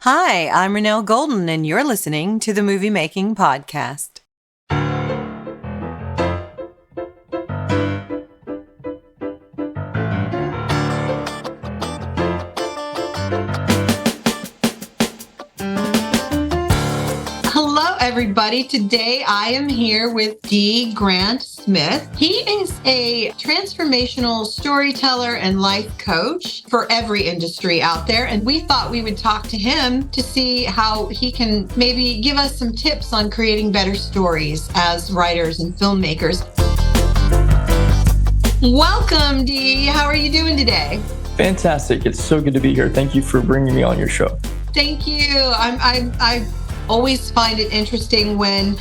Hi, I'm Renelle Golden, and you're listening to the Movie Making Podcast. Hello, everybody. Today I am here with D. Grant Smith. He is a transformational storyteller and life coach for every industry out there. And we thought we would talk to him to see how he can maybe give us some tips on creating better stories as writers and filmmakers. Welcome, D. How are you doing today? Fantastic. It's so good to be here. Thank you for bringing me on your show. Thank you. I always find it interesting when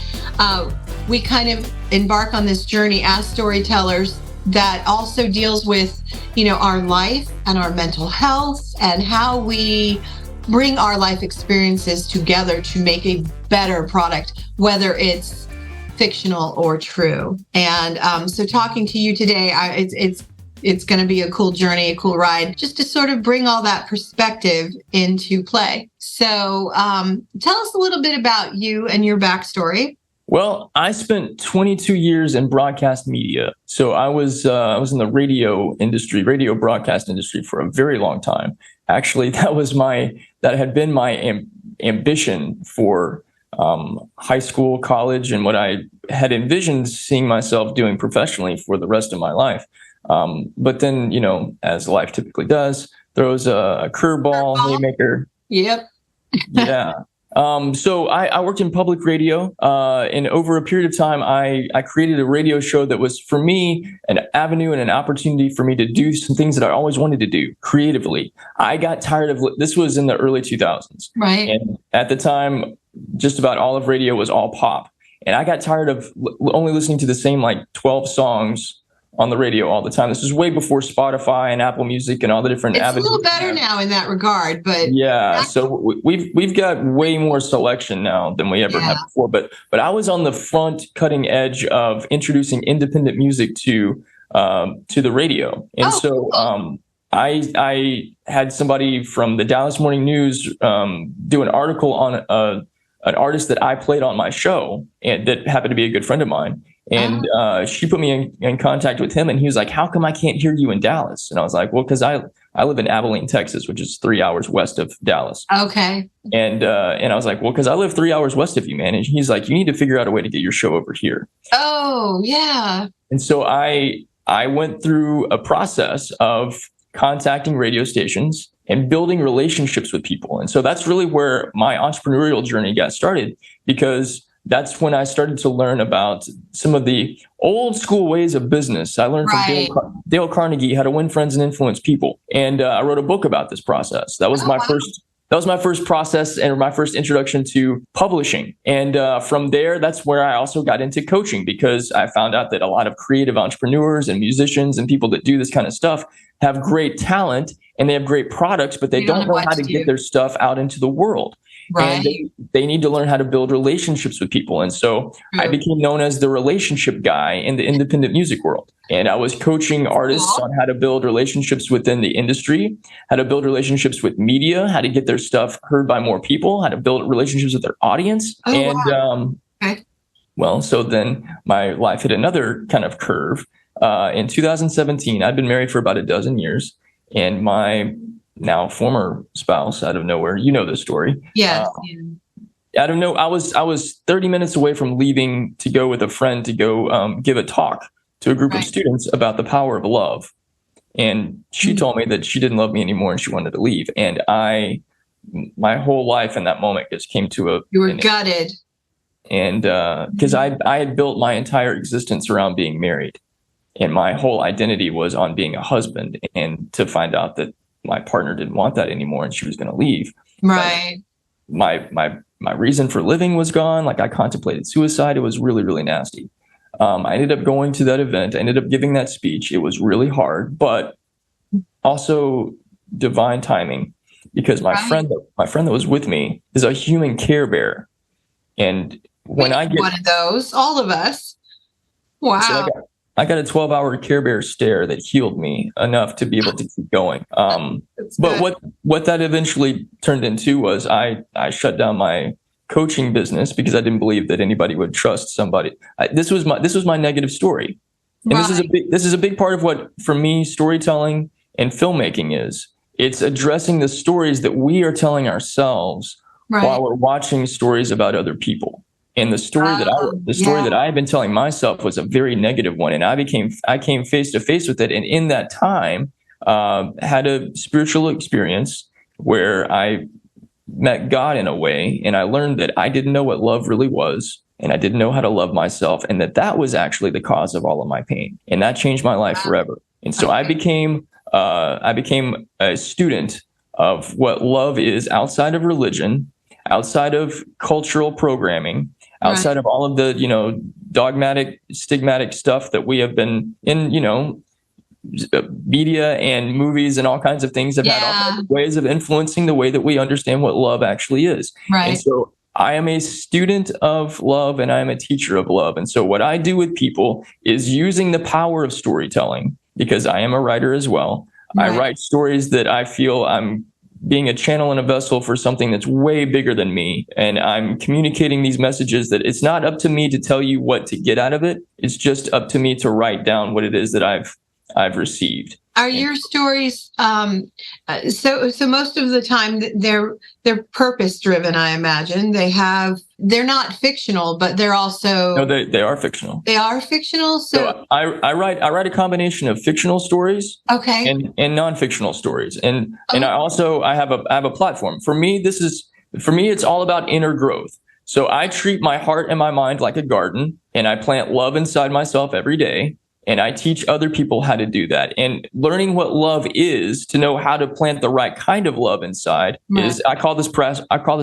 we kind of embark on this journey as storytellers that also deals with, our life and our mental health and how we bring our life experiences together to make a better product, whether it's fictional or true. And so talking to you today, it's going to be a cool journey, a cool ride, just to sort of bring all that perspective into play. So tell us a little bit about you and your backstory. Well, I spent 22 years in broadcast media. So I was in the radio broadcast industry for a very long time. Actually, that had been my ambition for high school, college, and what I had envisioned seeing myself doing professionally for the rest of my life. But then, as life typically does, throws a curveball, haymaker. Yep. Yeah. So I worked in public radio, and over a period of time, I created a radio show that was, for me, an avenue and an opportunity for me to do some things that I always wanted to do creatively. I got tired of, this was in the early 2000s. Right. And at the time, just about all of radio was all pop. And I got tired of only listening to the same 12 songs on the radio all the time. This was way before Spotify and Apple Music and all the different avenues. It's a little better now in that regard, but so we've got way more selection now than we ever had before. But I was on the front cutting edge of introducing independent music to the radio, and I had somebody from the Dallas Morning News do an article on an artist that I played on my show, and that happened to be a good friend of mine. And she put me in contact with him, and he was like, "How come I can't hear you in Dallas?" And I was like, "Well, because I live in Abilene, Texas, which is 3 hours west of Dallas." Okay. And I was like, "Well, because I live 3 hours west of you, man." And he's like, "You need to figure out a way to get your show over here." Oh, yeah. And so I went through a process of contacting radio stations and building relationships with people. And so that's really where my entrepreneurial journey got started, because that's when I started to learn about some of the old school ways of business. I learned from Dale Carnegie how to win friends and influence people. And I wrote a book about this process. That was my first process and my first introduction to publishing. And from there, that's where I also got into coaching, because I found out that a lot of creative entrepreneurs and musicians and people that do this kind of stuff have great talent and they have great products, but they don't know how to get their stuff out into the world. Right. And they need to learn how to build relationships with people. And so I became known as the relationship guy in the independent music world. And I was coaching artists on how to build relationships within the industry, how to build relationships with media, how to get their stuff heard by more people, how to build relationships with their audience. So then my life hit another kind of curve. In 2017, I'd been married for about a dozen years, and my now former spouse, out of nowhere, you know this story. Yeah. I don't know. I was 30 minutes away from leaving to go with a friend to go give a talk to a group of students about the power of love. And she told me that she didn't love me anymore and she wanted to leave. And my whole life in that moment just came to you were gutted. And because I had built my entire existence around being married, and my whole identity was on being a husband, and to find out that my partner didn't want that anymore and she was going to leave. Right. My reason for living was gone. I contemplated suicide. It was really, really nasty. I ended up going to that event. I ended up giving that speech. It was really hard, but also divine timing, because my friend that was with me is a human care bear. And when I get one of those, all of us. Wow. So I got a 12-hour Care Bear stare that healed me enough to be able to keep going. But what that eventually turned into was I shut down my coaching business because I didn't believe that anybody would trust somebody. This was my negative story, and this is a big part of what, for me, storytelling and filmmaking is. It's addressing the stories that we are telling ourselves while we're watching stories about other people. And the story that I've been telling myself was a very negative one, and I came face to face with it, and in that time, had a spiritual experience where I met God in a way, and I learned that I didn't know what love really was, and I didn't know how to love myself, and that was actually the cause of all of my pain, and that changed my life forever. And so I became a student of what love is outside of religion, outside of cultural programming, outside of all of the, dogmatic, stigmatic stuff that we have been in, media and movies and all kinds of things have had all kinds of ways of influencing the way that we understand what love actually is. And so I am a student of love, and I am a teacher of love. And so what I do with people is using the power of storytelling, because I am a writer as well. I write stories that I feel I'm being a channel and a vessel for something that's way bigger than me. And I'm communicating these messages that it's not up to me to tell you what to get out of it. It's just up to me to write down what it is that I've received. Are your stories so most of the time they're purpose driven, I imagine. They're not fictional, but they're also they are fictional. They are fictional. So I write a combination of fictional stories and non-fictional stories. And I have a platform. For me it's all about inner growth. So I treat my heart and my mind like a garden, and I plant love inside myself every day. And I teach other people how to do that. And learning what love is, to know how to plant the right kind of love inside, is I call this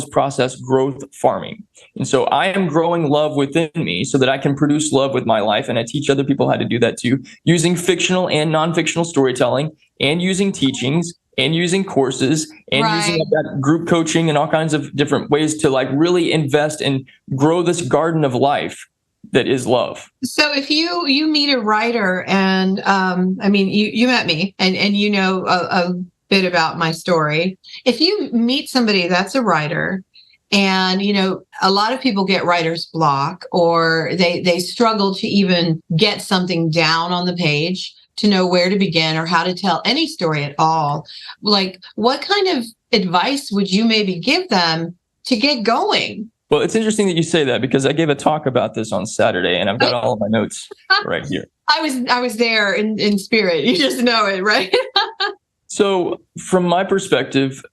process growth farming. And so I am growing love within me so that I can produce love with my life. And I teach other people how to do that too, using fictional and non-fictional storytelling, and using teachings, and using courses, and using that group coaching and all kinds of different ways to really invest and grow this garden of life that is love. So if you meet a writer, and you met me, and you know a bit about my story. If you meet somebody that's a writer, and a lot of people get writer's block, or they struggle to even get something down on the page, to know where to begin or how to tell any story at all. What kind of advice would you maybe give them to get going? Well, it's interesting that you say that, because I gave a talk about this on Saturday, and I've got all of my notes right here. I was there in spirit. You just know it, right? So from my perspective,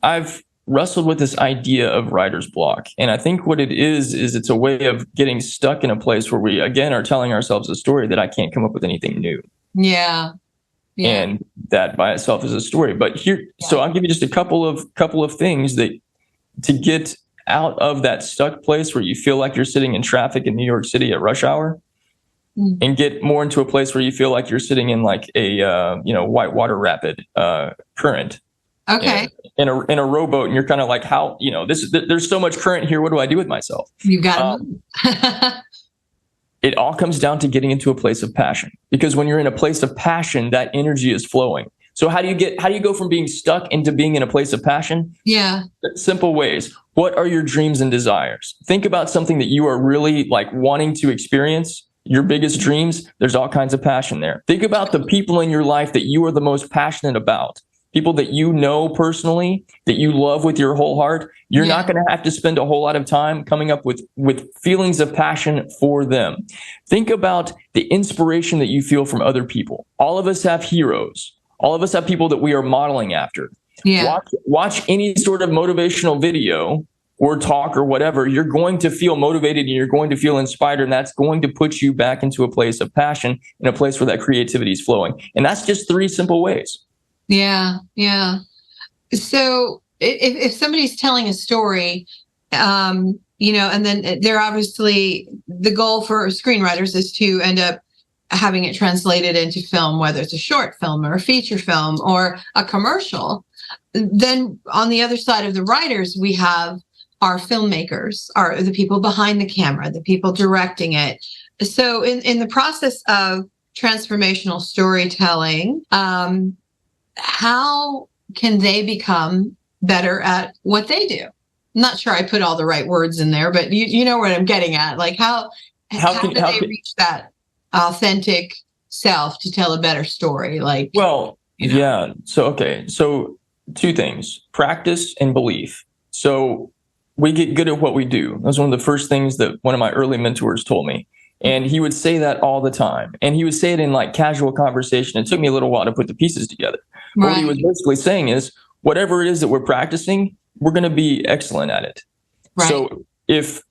I've wrestled with this idea of writer's block. And I think what it is it's a way of getting stuck in a place where we, again, are telling ourselves a story that I can't come up with anything new. Yeah. And that by itself is a story. But here, so I'll give you just a couple of things that to get out of that stuck place where you feel like you're sitting in traffic in New York City at rush hour, and get more into a place where you feel like you're sitting in a whitewater rapid current. Okay. In a rowboat, and you're kind of like, how, there's so much current here. What do I do with myself? You got it. It all comes down to getting into a place of passion, because when you're in a place of passion, that energy is flowing. So how do you go from being stuck into being in a place of passion? Yeah. Simple ways. What are your dreams and desires? Think about something that you are really wanting to experience, your biggest dreams. There's all kinds of passion there. Think about the people in your life that you are the most passionate about. People that you know personally, that you love with your whole heart. You're not going to have to spend a whole lot of time coming up with feelings of passion for them. Think about the inspiration that you feel from other people. All of us have heroes. All of us have people that we are modeling after. Yeah. Watch any sort of motivational video or talk or whatever. You're going to feel motivated, and you're going to feel inspired, and that's going to put you back into a place of passion, in a place where that creativity is flowing. And that's just 3 simple ways. Yeah. Yeah. So if somebody's telling a story, and then they're obviously, the goal for screenwriters is to end up having it translated into film, whether it's a short film or a feature film or a commercial. Then on the other side of the writers, we have our filmmakers, are the people behind the camera, the people directing it. So in the process of transformational storytelling, how can they become better at what they do? I'm not sure I put all the right words in there, but you know what I'm getting at. Like how do they reach that authentic self to tell a better story? Like, well, yeah. So two things: practice and belief. So we get good at what we do. That was one of the first things that one of my early mentors told me. And he would say that all the time. And he would say it in like casual conversation. It took me a little while to put the pieces together. Right. What he was basically saying is, whatever it is that we're practicing, we're going to be excellent at it. Right. So if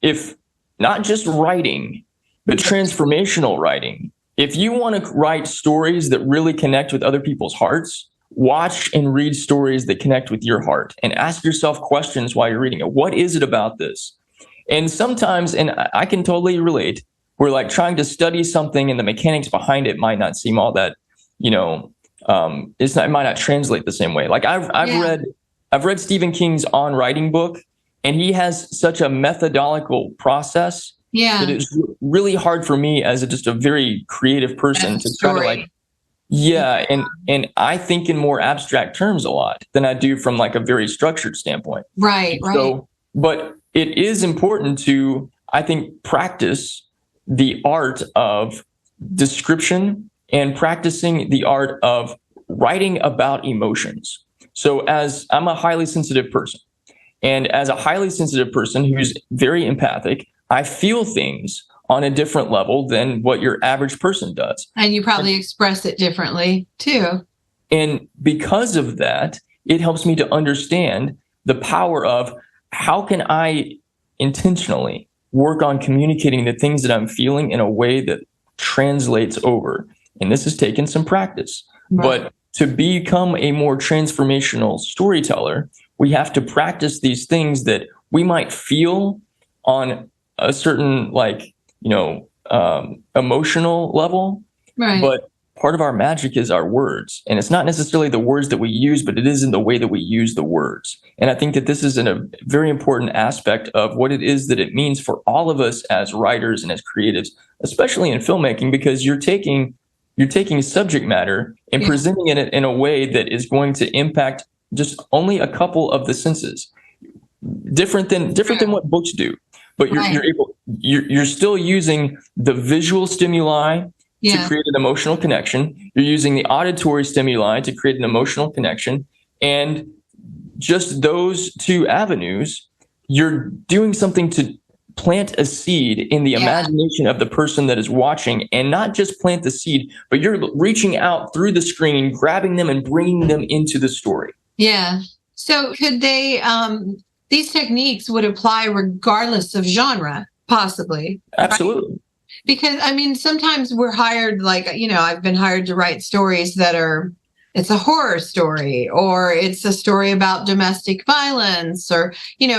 not just writing, but transformational writing, if you want to write stories that really connect with other people's hearts, watch and read stories that connect with your heart and ask yourself questions while you're reading it. What is it about this? And sometimes, and I can totally relate, we're like trying to study something and the mechanics behind it might not seem all that, it might not translate the same way. Like I've read Stephen King's On Writing book, and he has such a methodological process that it's really hard for me as just a very creative person to try to like, and I think in more abstract terms a lot than I do from like a very structured standpoint. Right. So, but it is important to, I think, practice the art of description and practicing the art of writing about emotions. So as I'm a highly sensitive person, and as a highly sensitive person who's very empathic, I feel things on a different level than what your average person does. And you probably express it differently too. And because of that, it helps me to understand the power of how can I intentionally work on communicating the things that I'm feeling in a way that translates over. And this has taken some practice. Right. But to become a more transformational storyteller, we have to practice these things that we might feel on a certain emotional level. Right. But part of our magic is our words. And it's not necessarily the words that we use, but it is in the way that we use the words. And I think that this is a very important aspect of what it is that it means for all of us as writers and as creatives, especially in filmmaking, because you're taking subject matter and presenting it in a way that is going to impact just only a couple of the senses. Different than what books do. But you're still using the visual stimuli to create an emotional connection. You're using the auditory stimuli to create an emotional connection. And just those two avenues, you're doing something to plant a seed in the imagination of the person that is watching, and not just plant the seed, but you're reaching out through the screen, grabbing them and bringing them into the story. Yeah. So could they, these techniques would apply regardless of genre, possibly? Absolutely. Right? Because, I mean, sometimes we're hired, I've been hired to write stories that it's a horror story, or it's a story about domestic violence, or,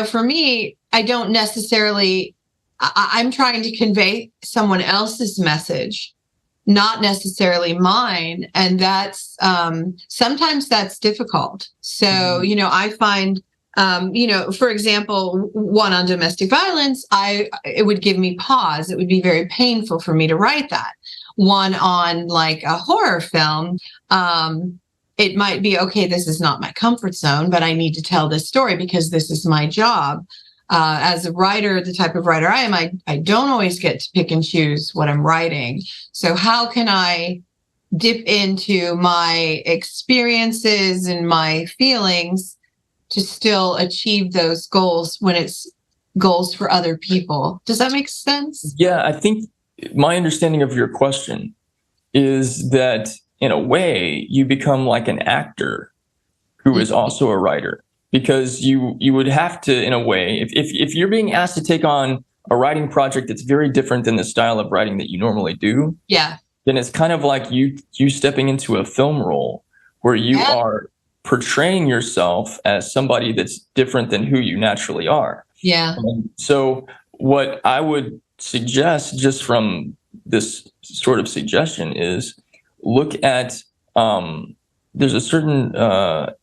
for me, I don't necessarily, I'm trying to convey someone else's message, not necessarily mine. And that's, sometimes that's difficult. So, I find, for example, one on domestic violence, it would give me pause. It would be very painful for me to write that. One on like a horror film, it might be, okay, this is not my comfort zone, but I need to tell this story because this is my job. As a writer, the type of writer I am, I don't always get to pick and choose what I'm writing. So how can I dip into my experiences and my feelings to still achieve those goals when it's goals for other people? Does that make sense? Yeah, I think my understanding of your question is that in a way you become like an actor who is also a writer, because you would have to, in a way, if you're being asked to take on a writing project that's very different than the style of writing that you normally do, then it's kind of like you stepping into a film role where you are portraying yourself as somebody that's different than who you naturally are. Yeah. So what I would suggest, just from this sort of suggestion, is look at, there's a certain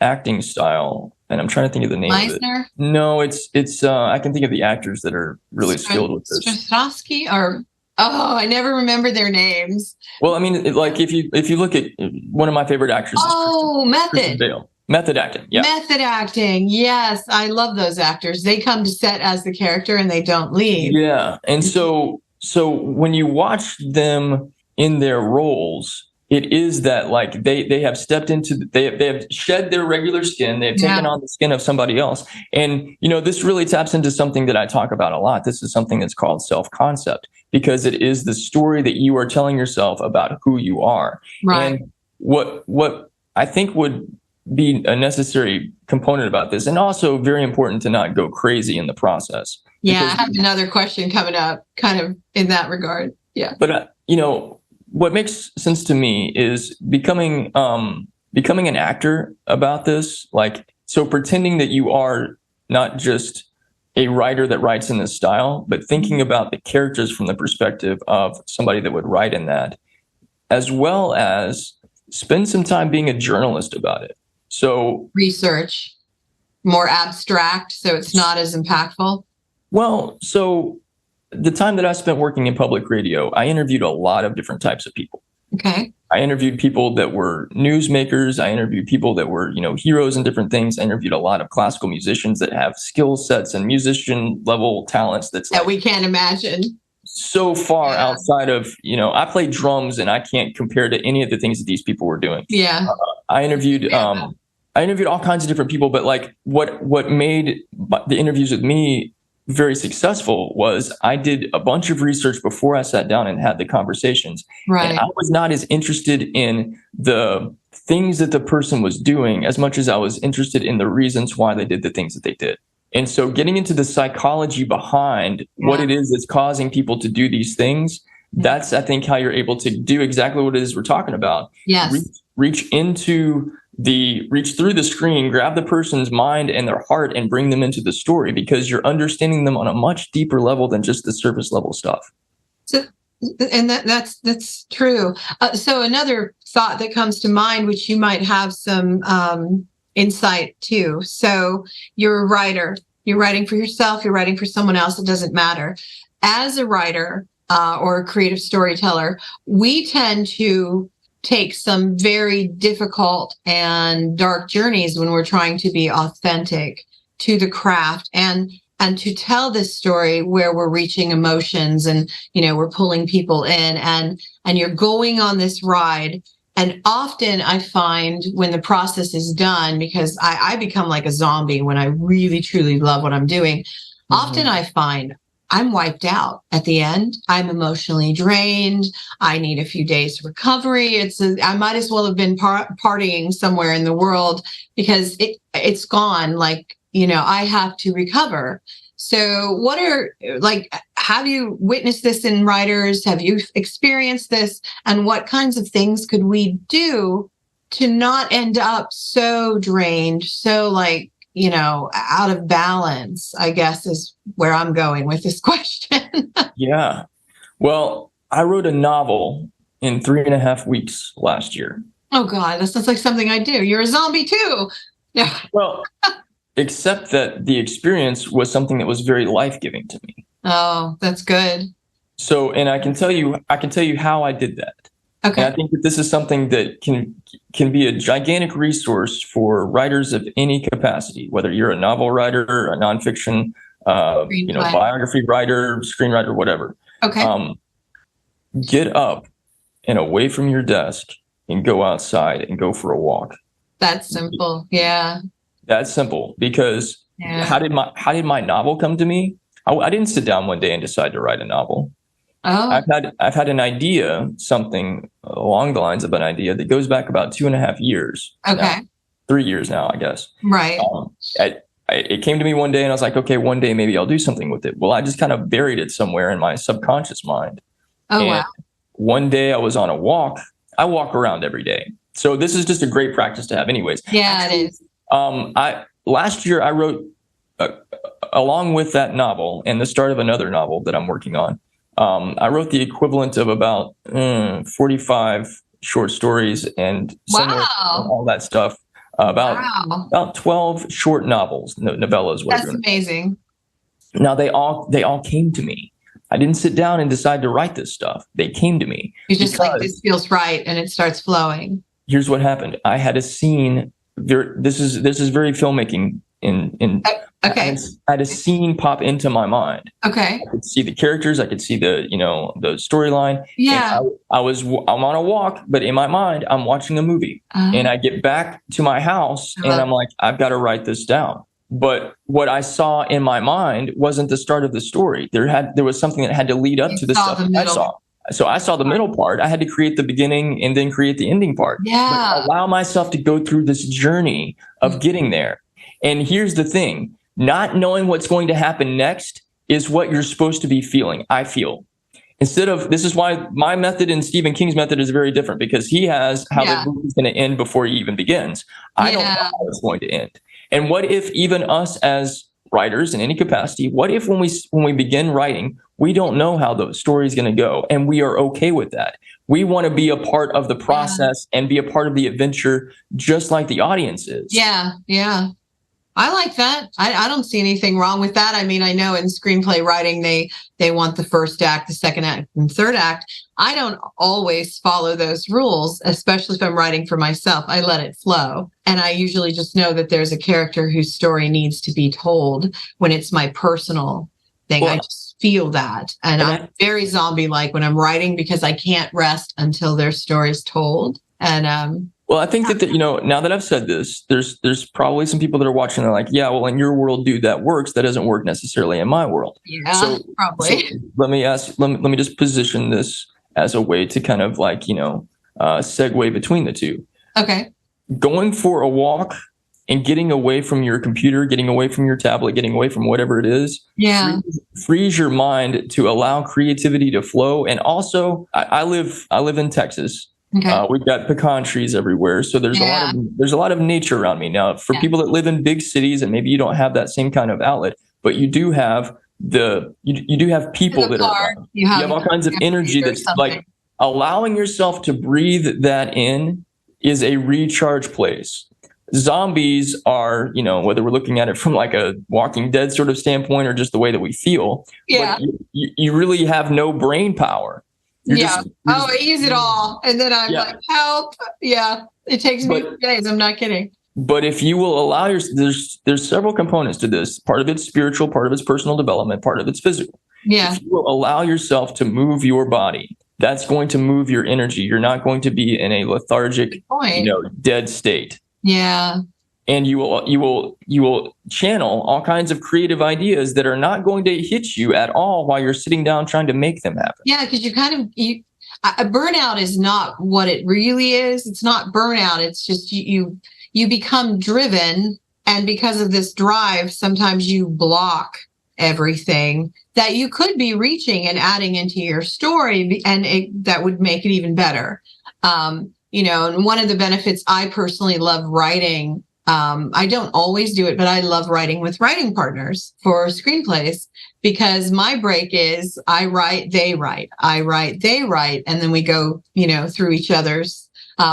acting style, and I'm trying to think of the name of it. No, it's I can think of the actors that are really skilled with this. Straczynski or Oh, I never remember their names. Well, I mean, like if you look at one of my favorite actors, Oh, Kristen Method. Bale. Method acting, yeah. Method acting. Yes, I love those actors. They come to set as the character and they don't leave. Yeah. And so when you watch them in their roles, it is that like they have stepped into they have shed their regular skin, they've taken on the skin of somebody else. And this really taps into something that I talk about a lot. This is something that's called self-concept, because it is the story that you are telling yourself about who you are. Right. And what I think would be a necessary component about this, and also very important to not go crazy in the process. Yeah, I have another question coming up kind of in that regard. Yeah. But, what makes sense to me is becoming an actor about this. Like, so pretending that you are not just a writer that writes in this style, but thinking about the characters from the perspective of somebody that would write in that, as well as spend some time being a journalist about it. So research, more abstract, so it's not as impactful. Well, so the time that I spent working in public radio, I interviewed a lot of different types of people. Okay. I interviewed people that were newsmakers. I interviewed people that were, heroes in different things. I interviewed a lot of classical musicians that have skill sets and musician level talents that we can't imagine. So far outside of, I play drums and I can't compare to any of the things that these people were doing. Yeah. I interviewed all kinds of different people, but like what made the interviews with me very successful was I did a bunch of research before I sat down and had the conversations. Right. And I was not as interested in the things that the person was doing as much as I was interested in the reasons why they did the things that they did. And so getting into the psychology behind what it is that's causing people to do these things, that's, I think, how you're able to do exactly what it is we're talking about. Yes. Reach through the screen, grab the person's mind and their heart and bring them into the story, because you're understanding them on a much deeper level than just the surface level stuff. So, and that's true. So another thought that comes to mind, which you might have some insight to. So you're a writer, you're writing for yourself, you're writing for someone else, it doesn't matter. As a writer or a creative storyteller, we tend to take some very difficult and dark journeys when we're trying to be authentic to the craft and to tell this story where we're reaching emotions and, we're pulling people in and you're going on this ride. And often I find when the process is done, because I become like a zombie when I really, truly love what I'm doing. Mm-hmm. Often I find I'm wiped out at the end. I'm emotionally drained. I need a few days recovery. I might as well have been partying somewhere in the world because it's gone. Like, I have to recover. So have you witnessed this in writers? Have you experienced this? And what kinds of things could we do to not end up so drained, so out of balance, I guess is where I'm going with this question. Yeah. Well, I wrote a novel in 3.5 weeks last year. Oh God, that sounds like something I do. You're a zombie too. Yeah. Well, except that the experience was something that was very life-giving to me. Oh, that's good. So, and I can tell you how I did that. Okay. And I think that this is something that can be a gigantic resource for writers of any capacity, whether you're a novel writer, a nonfiction, biography writer, screenwriter, whatever. Okay. Get up and away from your desk and go outside and go for a walk. That's simple. Yeah. That's simple, because how did my novel come to me? I didn't sit down one day and decide to write a novel. Oh. I've had an idea, something along the lines of an idea that goes back about 2.5 years. Okay. Now, 3 years now, I guess. Right. It came to me one day and I was like, okay, one day maybe I'll do something with it. Well, I just kind of buried it somewhere in my subconscious mind. Oh, and wow. One day I was on a walk. I walk around every day. So this is just a great practice to have anyways. Yeah, it is. Last year I wrote, along with that novel and the start of another novel that I'm working on, I wrote the equivalent of about 45 short stories and all that stuff. About 12 short novels, novellas. That's amazing. Now they all came to me. I didn't sit down and decide to write this stuff. They came to me. You're just like, this feels right, and it starts flowing. Here's what happened. I had a scene. This is very filmmaking. Okay. I had a scene pop into my mind. Okay. I could see the characters. I could see the storyline. Yeah. I'm on a walk, but in my mind, I'm watching a movie. And I get back to my house, and I'm like, I've got to write this down. But what I saw in my mind wasn't the start of the story. There was something that had to lead up to the stuff I saw. So I saw the middle part. I had to create the beginning and then create the ending part. Yeah. But allow myself to go through this journey of getting there. And here's the thing. Not knowing what's going to happen next is what you're supposed to be feeling. I feel. This is why my method and Stephen King's method is very different, because he has how the movie's going to end before he even begins. I don't know how it's going to end. And what if even us as writers in any capacity, what if when we begin writing, we don't know how the story is going to go, and we are okay with that? We want to be a part of the process and be a part of the adventure, just like the audience is. Yeah. Yeah. I like that. I don't see anything wrong with that. I mean, I know in screenplay writing, they want the first act, the second act, and third act. I don't always follow those rules, especially if I'm writing for myself. I let it flow. And I usually just know that there's a character whose story needs to be told when it's my personal thing. Well, I just feel that. And I'm very zombie-like when I'm writing, because I can't rest until their story's told. And, well, I think that, now that I've said this, there's probably some people that are watching and are like, yeah, well, in your world, dude, that works. That doesn't work necessarily in my world. Yeah, so, probably. So let me just position this as a way to kind of segue between the two. Okay. Going for a walk and getting away from your computer, getting away from your tablet, getting away from whatever it is, frees your mind to allow creativity to flow. And also, I live in Texas. Okay. We've got pecan trees everywhere, so there's a lot of nature around me. Now, for people that live in big cities, and maybe you don't have that same kind of outlet, but you do have you do have people that are you have all kinds of energy that's like allowing yourself to breathe that in is a recharge place. Zombies are, whether we're looking at it from like a Walking Dead sort of standpoint or just the way that we feel, but you really have no brain power. I use it all. And then I'm like, help. Yeah. It takes me days. I'm not kidding. But if you will allow there's several components to this. Part of it's spiritual, part of it's personal development, part of it's physical. Yeah. If you will allow yourself to move your body, that's going to move your energy. You're not going to be in a lethargic, dead state. Yeah. And you will channel all kinds of creative ideas that are not going to hit you at all while you're sitting down trying to make them happen. Yeah, because a burnout is not what it really is. It's not burnout. It's just you become driven, and because of this drive, sometimes you block everything that you could be reaching and adding into your story, and that would make it even better. And one of the benefits, I personally love writing. I don't always do it, but I love writing with writing partners for screenplays, because my break is I write, they write, I write, they write. And then we go, through each other's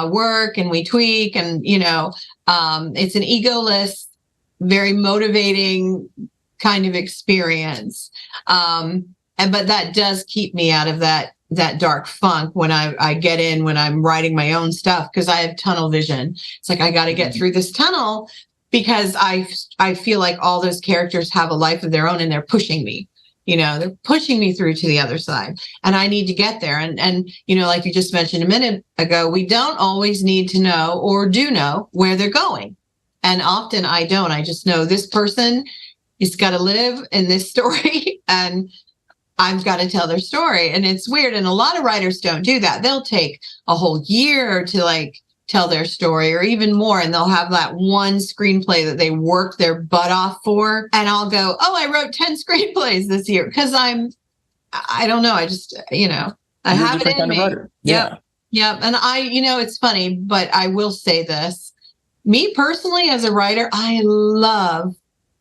work, and we tweak, and, it's an egoless, very motivating kind of experience. But that does keep me out of that dark funk when I get in, when I'm writing my own stuff, because I have tunnel vision. It's like, I got to get through this tunnel, because I feel like all those characters have a life of their own, and they're pushing me, they're pushing me through to the other side, and I need to get there. And, like you just mentioned a minute ago, we don't always need to know or do know where they're going. And often I don't. I just know this person has got to live in this story, and I've got to tell their story. And it's weird. And a lot of writers don't do that. They'll take a whole year to tell their story, or even more. And they'll have that one screenplay that they work their butt off for. And I'll go, I wrote 10 screenplays this year, because I don't know. I just, I have it in me. Yeah. Yep. And it's funny, but I will say this. Me personally, as a writer,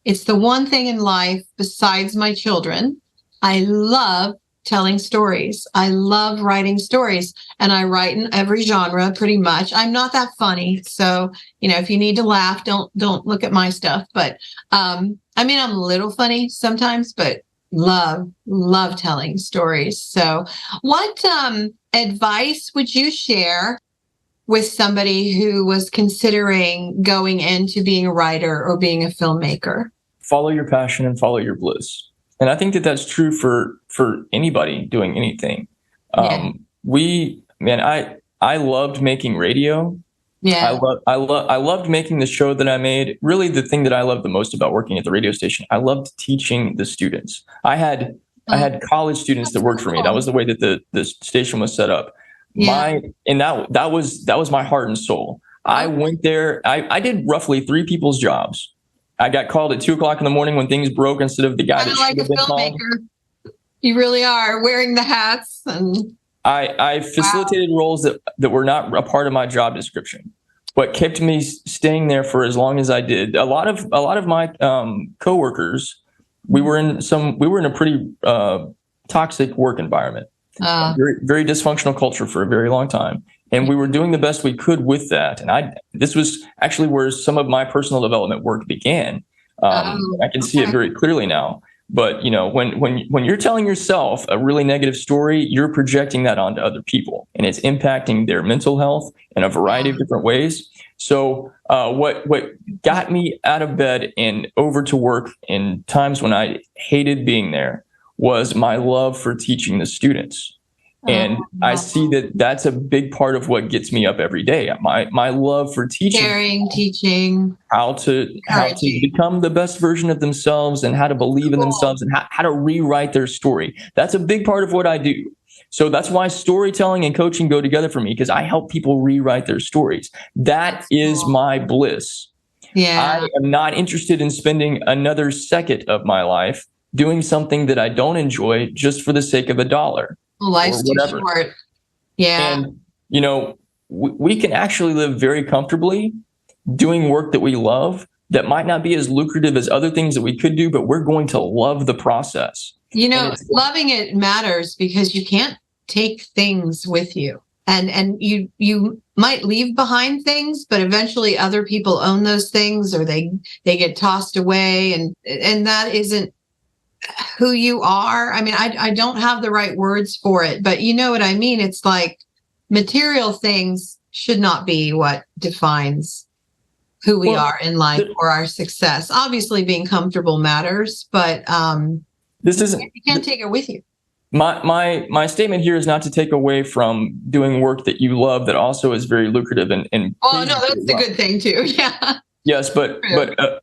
it's the one thing in life besides my children. I love telling stories. I love writing stories, and I write in every genre pretty much. I'm not that funny. So, if you need to laugh, don't look at my stuff. But, I'm a little funny sometimes, but love telling stories. So what advice would you share with somebody who was considering going into being a writer or being a filmmaker? Follow your passion and follow your bliss. And I think that that's true for anybody doing anything. Yeah. I loved making radio. Yeah. I loved making the show that I made. Really, the thing that I loved the most about working at the radio station, I loved teaching the students. I had college students that worked for me. That was the way that the station was set up. Yeah. That was my heart and soul. I went there. I did roughly 3 people's jobs. I got called at 2:00 in the morning when things broke instead of the guy that should have been called. You really are wearing the hats. And I facilitated roles that were not a part of my job description. What kept me staying there for as long as I did, a lot of my coworkers, we were in a pretty toxic work environment, very, very dysfunctional culture for a very long time. And we were doing the best we could with that. And this was actually where some of my personal development work began. I can see it very clearly now. But, when you're telling yourself a really negative story, you're projecting that onto other people, and it's impacting their mental health in a variety of different ways. So what got me out of bed and over to work in times when I hated being there was my love for teaching the students. And I see that that's a big part of what gets me up every day. My love for teaching how to become the best version of themselves and how to believe in themselves and how to rewrite their story. That's a big part of what I do. So that's why storytelling and coaching go together for me, because I help people rewrite their stories. That's my bliss. Yeah. I am not interested in spending another second of my life doing something that I don't enjoy just for the sake of $1. Life's too short. Yeah. And, we can actually live very comfortably doing work that we love that might not be as lucrative as other things that we could do, but we're going to love the process. Loving it matters because you can't take things with you. And you might leave behind things, but eventually other people own those things, or they get tossed away, and that isn't who you are. I mean, I don't have the right words for it, but you know what I mean? It's like material things should not be what defines who we are in life or our success. Obviously being comfortable matters, but you can't take it with you. My statement here is not to take away from doing work that you love that also is very lucrative and oh no, that's a good thing too. Yeah. Yes, but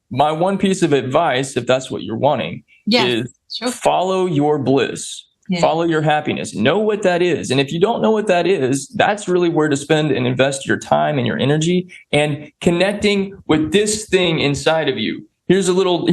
my one piece of advice, if that's what you're wanting, is follow your bliss, follow your happiness, know what that is. And if you don't know what that is, that's really where to spend and invest your time and your energy and connecting with this thing inside of you. It's a little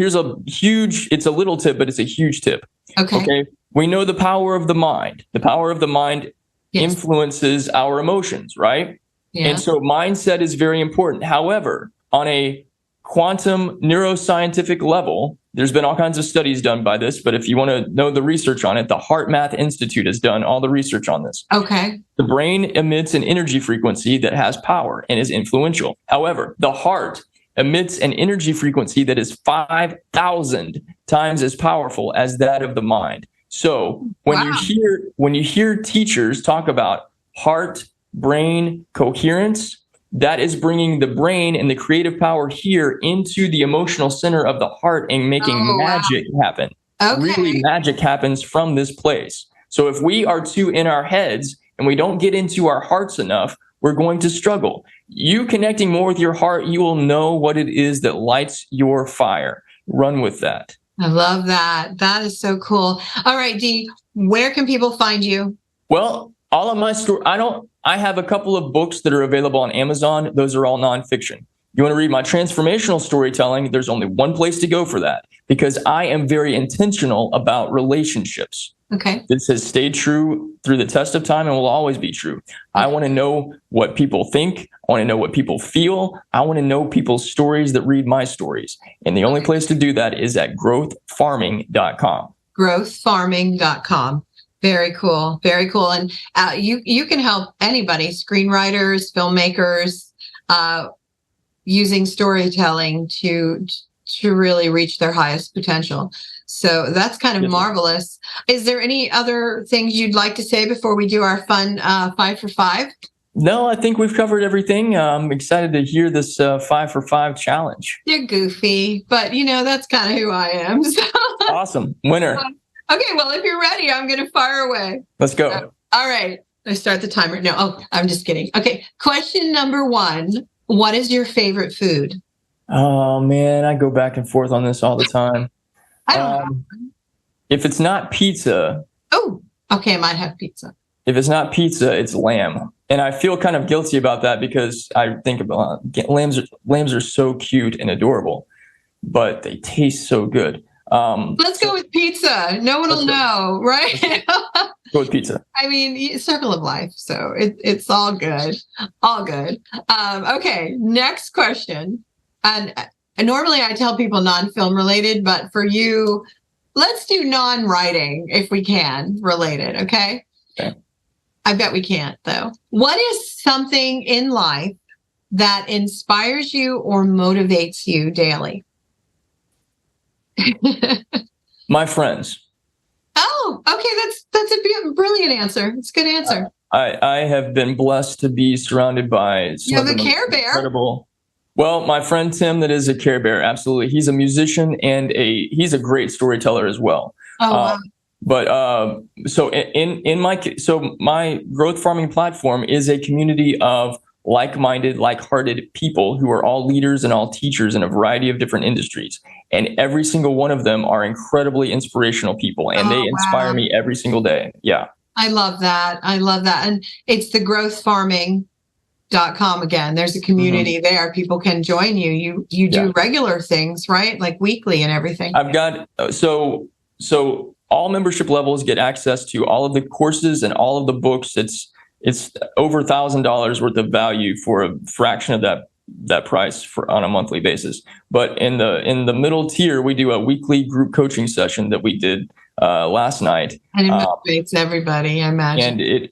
tip, but it's a huge tip. Okay. We know the power of the mind. The power of the mind influences our emotions, right? Yeah. And so mindset is very important. However, on a quantum neuroscientific level, there's been all kinds of studies done by this, but if you want to know the research on it, the Heart Math Institute has done all the research on this. Okay. The brain emits an energy frequency that has power and is influential. However, the heart emits an energy frequency that is 5,000 times as powerful as that of the mind. So when you hear teachers talk about heart-brain coherence, that is bringing the brain and the creative power here into the emotional center of the heart and making magic happen. Okay. Really, magic happens from this place. So if we are too in our heads and we don't get into our hearts enough, we're going to struggle. You connecting more with your heart, you will know what it is that lights your fire. Run with that. I love that. That is so cool. All right, Dee, where can people find you? Well, all of my story, I have a couple of books that are available on Amazon. Those are all nonfiction. You want to read my transformational storytelling? There's only one place to go for that, because I am very intentional about relationships. Okay. This has stayed true through the test of time and will always be true. I want to know what people think. I want to know what people feel. I want to know people's stories that read my stories. And the only place to do that is at growthfarming.com. Growthfarming.com. Very cool. Very cool. And you can help anybody, screenwriters, filmmakers, using storytelling to really reach their highest potential. So that's kind of Yes, ma'am. marvelous. Is there any other things you'd like to say before we do our fun 5 for 5? No, I think we've covered everything. I'm excited to hear this 5 for 5 challenge. You're goofy, but that's kind of who I am. So. Awesome. Winner. Okay, well, if you're ready, I'm going to fire away. Let's go. All right. I start the timer. No, I'm just kidding. Okay, question number 1. What is your favorite food? Oh, man, I go back and forth on this all the time. I don't know. If it's not pizza. Oh, okay, I might have pizza. If it's not pizza, it's lamb. And I feel kind of guilty about that because I think about lambs are so cute and adorable, but they taste so good. Let's go with pizza. No one will know, right? Go with pizza. I mean, circle of life. So it's all good. All good. Okay, next question. And normally I tell people non-film related, but for you, let's do non-writing if we can related. Okay. I bet we can't, though. What is something in life that inspires you or motivates you daily? My friends. Oh, okay. That's a brilliant answer. It's a good answer. I have been blessed to be surrounded by you have a Care Bear. Incredible. Well, my friend Tim, that is a Care Bear. Absolutely. He's a musician and he's a great storyteller as well. Oh, wow. But so my growth farming platform is a community of like-minded, like-hearted people who are all leaders and all teachers in a variety of different industries. And every single one of them are incredibly inspirational people, and they inspire me every single day. Yeah. I love that. And it's the growthfarming.com again. There's a community there. People can join you. You do regular things, right? Like weekly and everything. I've got so all membership levels get access to all of the courses and all of the books. It's over $1,000 worth of value for a fraction of that price on a monthly basis. But in the middle tier, we do a weekly group coaching session that we did last night. And it motivates everybody, I imagine. And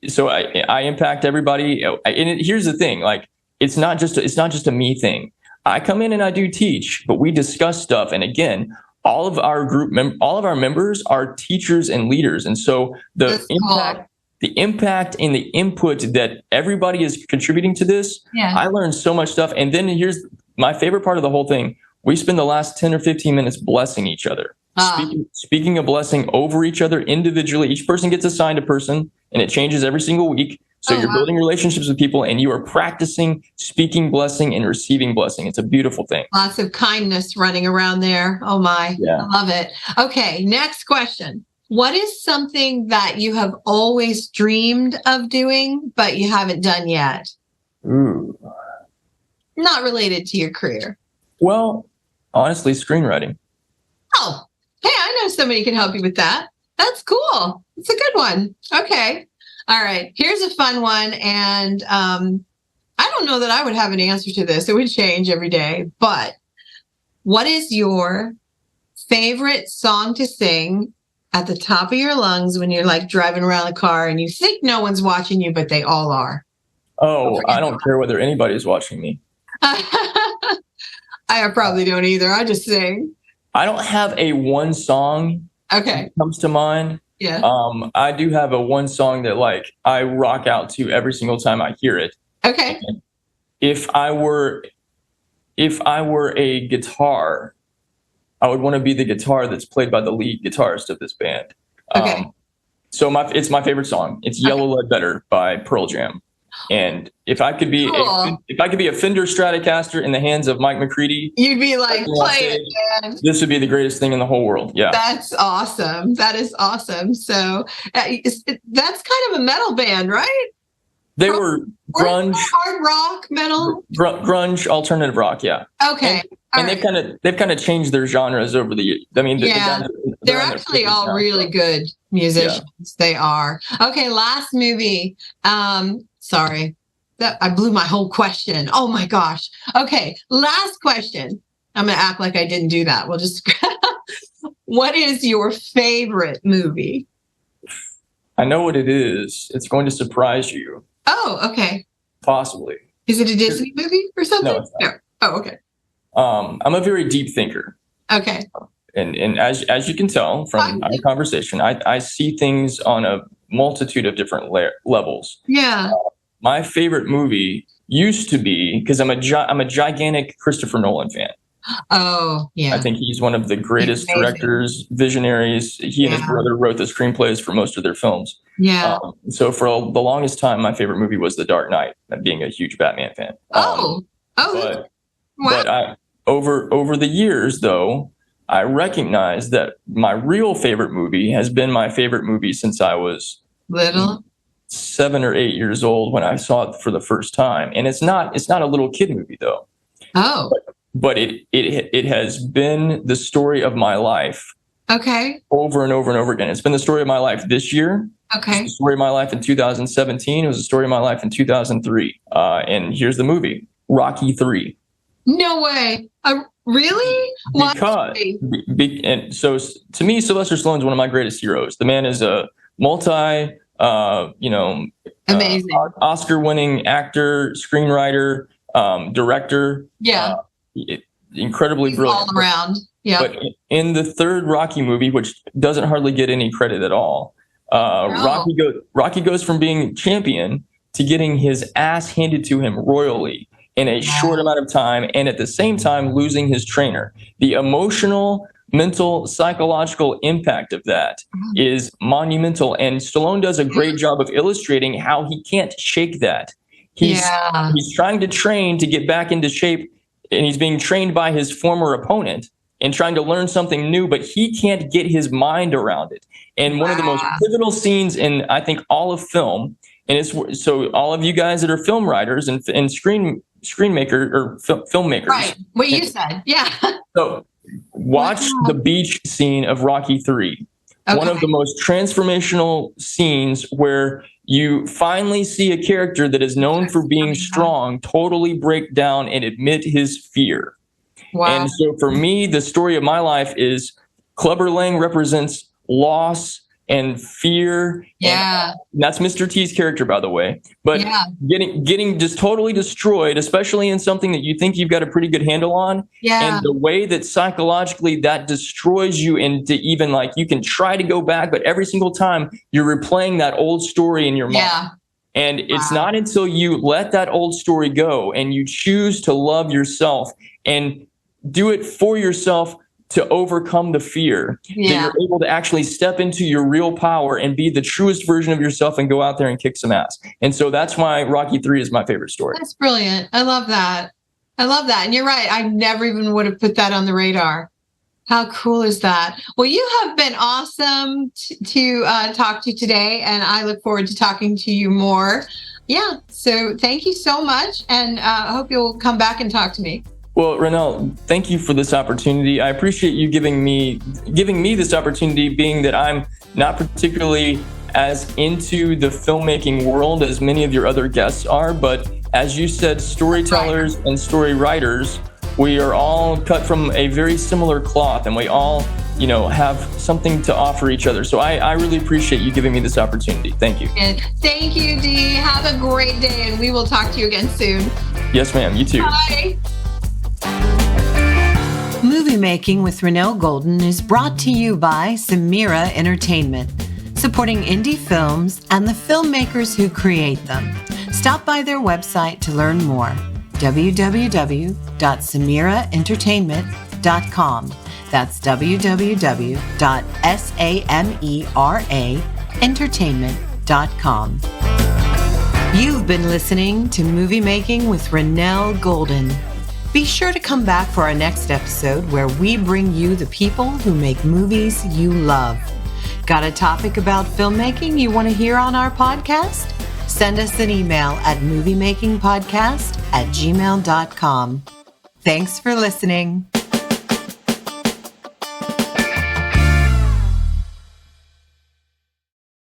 I impact everybody. And here's the thing, like it's not just a me thing. I come in and I do teach, but we discuss stuff. And again, all of our members are teachers and leaders. And so the impact and the input that everybody is contributing to this, I learned so much stuff. And then here's my favorite part of the whole thing. We spend the last 10 or 15 minutes blessing each other, speaking a blessing over each other individually. Each person gets assigned a person and it changes every single week. So you're building relationships with people and you are practicing speaking blessing and receiving blessing. It's a beautiful thing. Lots of kindness running around there. Oh my, I love it. Okay, next question. What is something that you have always dreamed of doing, but you haven't done yet? Ooh. Not related to your career. Well, honestly, screenwriting. Oh, hey, I know somebody who can help you with that. That's cool. It's a good one. Okay. All right. Here's a fun one. And I don't know that I would have an answer to this. It would change every day. But what is your favorite song to sing at the top of your lungs when you're like driving around the car and you think no one's watching you, but they all are? Oh, I don't care whether anybody's watching me. I probably don't either. I just sing. I don't have a one song that comes to mind. Yeah. I do have a one song that like I rock out to every single time I hear it. Okay. And if I were a guitar, I would want to be the guitar that's played by the lead guitarist of this band. Okay. So it's my favorite song. It's Yellow Ledbetter by Pearl Jam. And if I could be a Fender Stratocaster in the hands of Mike McCready, you'd be like, play it, man. This would be the greatest thing in the whole world. Yeah. That's awesome. That is awesome. So that's kind of a metal band, right? They were grunge, hard rock, metal, grunge, alternative rock. Yeah. Okay. And they've kind of changed their genres over the years. I mean, they're actually all really good musicians. Yeah. They are. Okay. Last movie. Sorry, that I blew my whole question. Oh my gosh. Okay. Last question. I'm going to act like I didn't do that. We'll just, what is your favorite movie? I know what it is. It's going to surprise you. Oh, okay. Possibly. Is it a Disney movie or something? No, it's not. No. Oh, okay. I'm a very deep thinker. Okay. and as you can tell from our conversation, I see things on a multitude of different levels. Yeah. My favorite movie used to be, because I'm a gigantic Christopher Nolan fan. Oh, yeah. I think he's one of the greatest directors, visionaries. He and his brother wrote the screenplays for most of their films. Yeah. So for the longest time, my favorite movie was The Dark Knight, being a huge Batman fan. But over the years, though, I recognize that my real favorite movie has been my favorite movie since I was little, 7 or 8 years old when I saw it for the first time. And it's not a little kid movie, though. Oh. But it has been the story of my life. Okay. Over and over and over again. It's been the story of my life this year. Okay. It was the story of my life in 2017. It was the story of my life in 2003. And here's the movie, Rocky 3. No way. Really? And so to me, Sylvester Stallone's one of my greatest heroes. The man is a amazing Oscar-winning actor, screenwriter, director. Yeah. Incredibly brilliant. All around. Yeah. But in the third Rocky movie, which doesn't hardly get any credit at all, Rocky goes from being champion to getting his ass handed to him royally in a short amount of time, and at the same time losing his trainer. The emotional, mental, psychological impact of that is monumental, and Stallone does a great job of illustrating how he can't shake that. He's trying to train to get back into shape, and he's being trained by his former opponent and trying to learn something new, but he can't get his mind around it. And one of the most pivotal scenes in, I think, all of film, and it's so all of you guys that are film writers and screenmaker or filmmakers. Right. What you said. Yeah. So watch the beach scene of Rocky 3. Okay. One of the most transformational scenes where you finally see a character that is known for being strong totally break down and admit his fear. Wow. And so for me, the story of my life is Clubber Lang represents loss and fear. Yeah. And that's Mr. T's character, by the way. But getting just totally destroyed, especially in something that you think you've got a pretty good handle on. Yeah. And the way that psychologically that destroys you into even like you can try to go back, but every single time you're replaying that old story in your mind. Yeah. And it's not until you let that old story go and you choose to love yourself and do it for yourself to overcome the fear, that you're able to actually step into your real power and be the truest version of yourself and go out there and kick some ass. And so that's why Rocky 3 is my favorite story. That's brilliant. I love that. And you're right. I never even would have put that on the radar. How cool is that? Well, you have been awesome to talk to today, and I look forward to talking to you more. Yeah. So thank you so much. And I hope you'll come back and talk to me. Well, Renelle, thank you for this opportunity. I appreciate you giving me this opportunity, being that I'm not particularly as into the filmmaking world as many of your other guests are. But as you said, storytellers and story writers, we are all cut from a very similar cloth, and we all, have something to offer each other. So I really appreciate you giving me this opportunity. Thank you. And thank you, Dee. Have a great day, and we will talk to you again soon. Yes, ma'am. You too. Bye. Movie Making with Renelle Golden is brought to you by Samira Entertainment, supporting indie films and the filmmakers who create them. Stop by their website to learn more, www.samiraentertainment.com. That's www.samiraentertainment.com. You've been listening to Movie Making with Renelle Golden. Be sure to come back for our next episode where we bring you the people who make movies you love. Got a topic about filmmaking you want to hear on our podcast? Send us an email at moviemakingpodcast@gmail.com. Thanks for listening.